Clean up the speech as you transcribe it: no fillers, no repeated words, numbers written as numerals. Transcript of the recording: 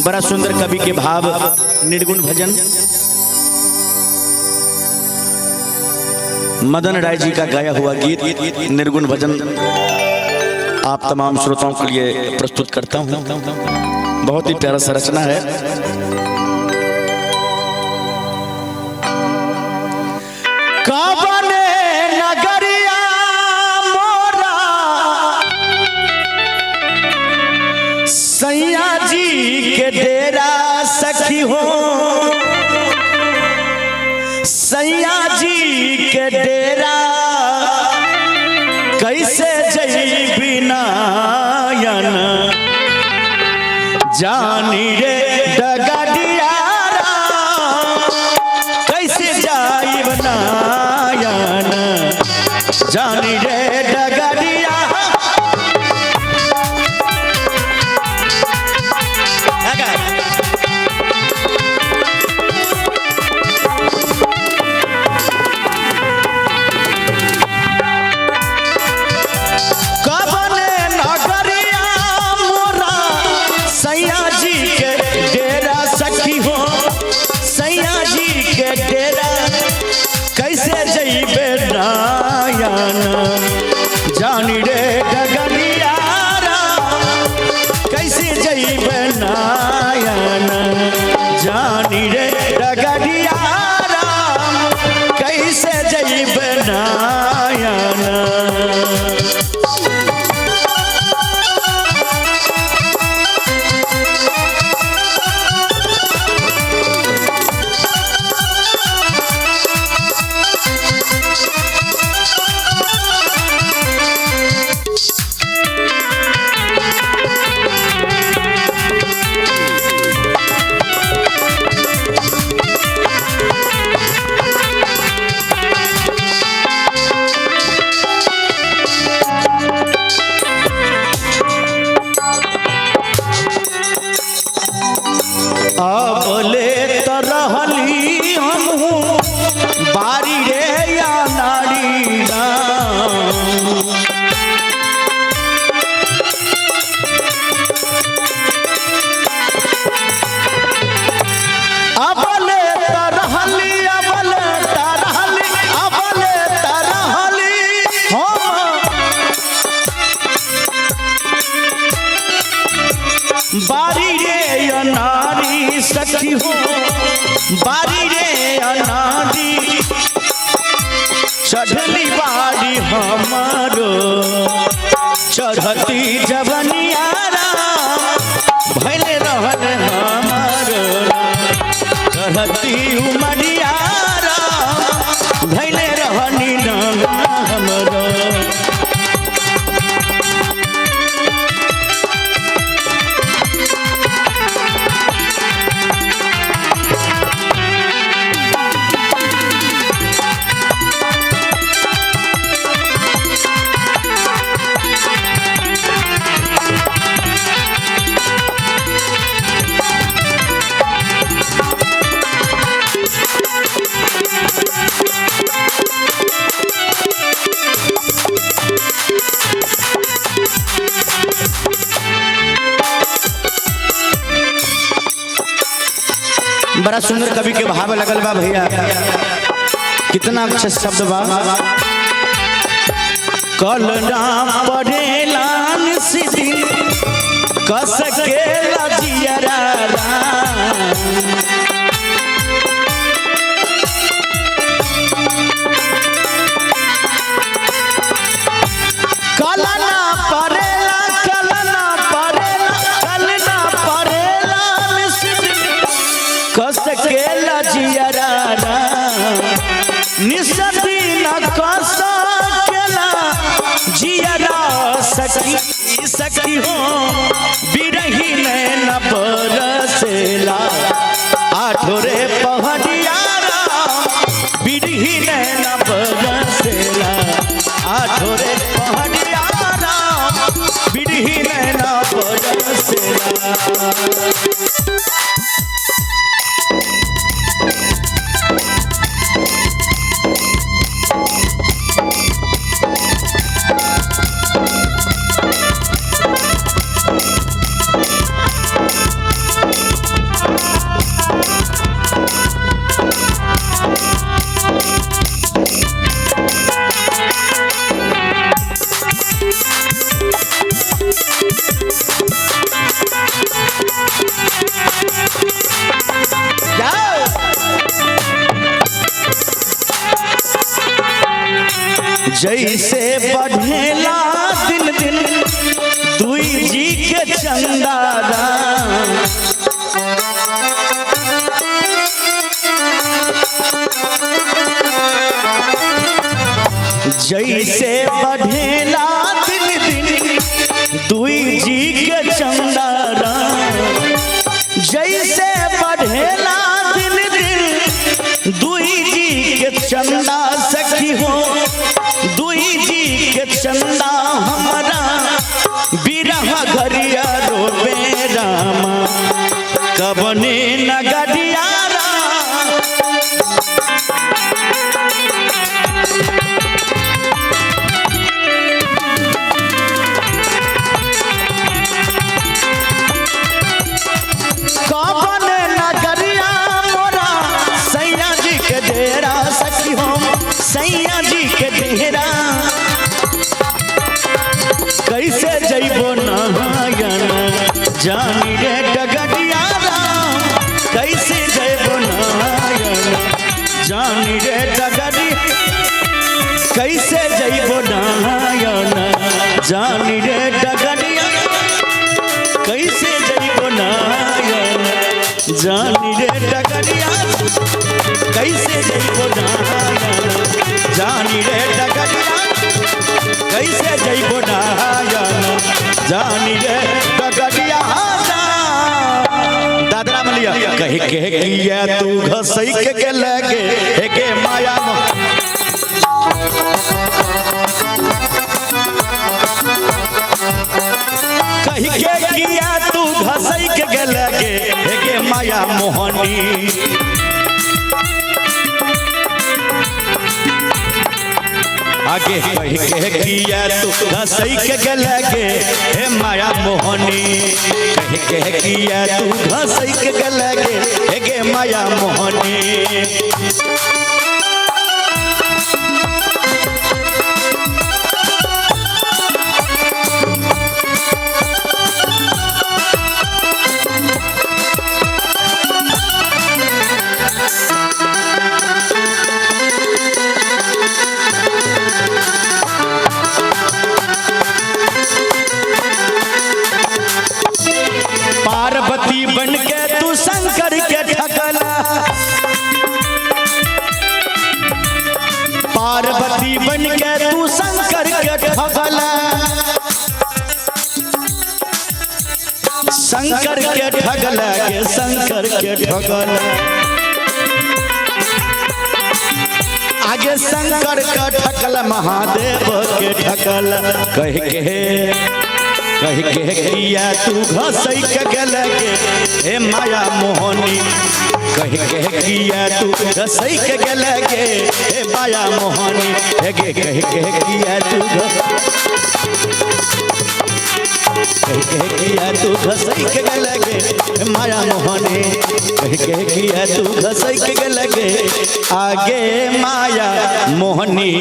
बड़ा सुंदर कवि के भाव निर्गुण भजन मदन राय जी का गाया हुआ गीत निर्गुण भजन आप तमाम श्रोताओं के लिए प्रस्तुत करता हूं। बहुत ही प्यारा सा रचना है। काबने नगरिया मोरा सैया जी के डेरा सखी हो, सैया जी के डेरा कैसे जई नायन जानी रे डगडियारा कैसे जाई नायन जानी रे डगडिया। कैसे जइबे नायन जानी रे डगडियारा कैसे जइबे नायन जानी रे डगडियारा कैसे जइबे नायन। अबले तो रहली हमहू बारी रे या नारी ना अबले तो रहली अबले तो रहली अबले तो रहली हम बारी रे या नारी सखी हो, बारी रे अनारी चढ़ली बारी हमारो चढ़ती जवनियारा भले रहन हमारो चढ़ती उमरियारा भले रहनी हमरो। बड़ा सुंदर कवि के भाव लगल बा भैया, कितना अच्छे शब्द बा। कल नाम पढ़ेलान सीधी कस के लजियरा निसती न कस केला जियरा सखी सखी हो बिरही न बरसेला आठोरे पहड़ियारा बिरही न बरसेला आठोरे पहड़ियारा बिरही न बरसेला। जैसे बढ़ेला दिन दिन दुई जी के चंदारा, जैसे बढ़ेला दिन दिन दुई जी के चंदारा, जैसे बढ़ेला दिन दिन दुई जी के चंदा सखी हो, दुई जी के चंदा हमारा बिरहा घरिया रोबे रामा कबने नगरिया कबने नगरिया मोरा सैया जी के डेरा सखी हो, सैया जी के डेरा कैसे जइबो नहायन जानी रे डगरिया राम, कैसे जइबो नहायन जानी रे डगरी, कैसे जइबो नहायन जानी रे डगरिया, कैसे जइबो नहायन जानी रे डगरिया, कैसे जइबो नहायन जानी रे डगरिया, कैसे जइबो नहायन जानी रे डगरिया। दादरा मलिया कह के किया तू घसई के लगे हे के माया कह के किया तू घसई के लगे हे के माया मोहनी, आगे कह के किया तू घसई के लगे हे माया मोहनी, कह के किया तू घसई के लगे हे गे माया मोहनी। पार्वती बन के तू शंकर के ठगला, पार्वती बन के तू शंकर के ठगला, शंकर के ठगला के शंकर के ठगला, आगे शंकर का ठगला महादेव के ठगला, कह के किया तू घसई के लगे हे माया मोहनी, कह के किया तू घसई के लगे हे माया मोहनी, हे गे कह के किया तू किया तू घसई के लगे हे माया मोहनी, कह के किया तू घसई के लगे आगे माया मोहनी।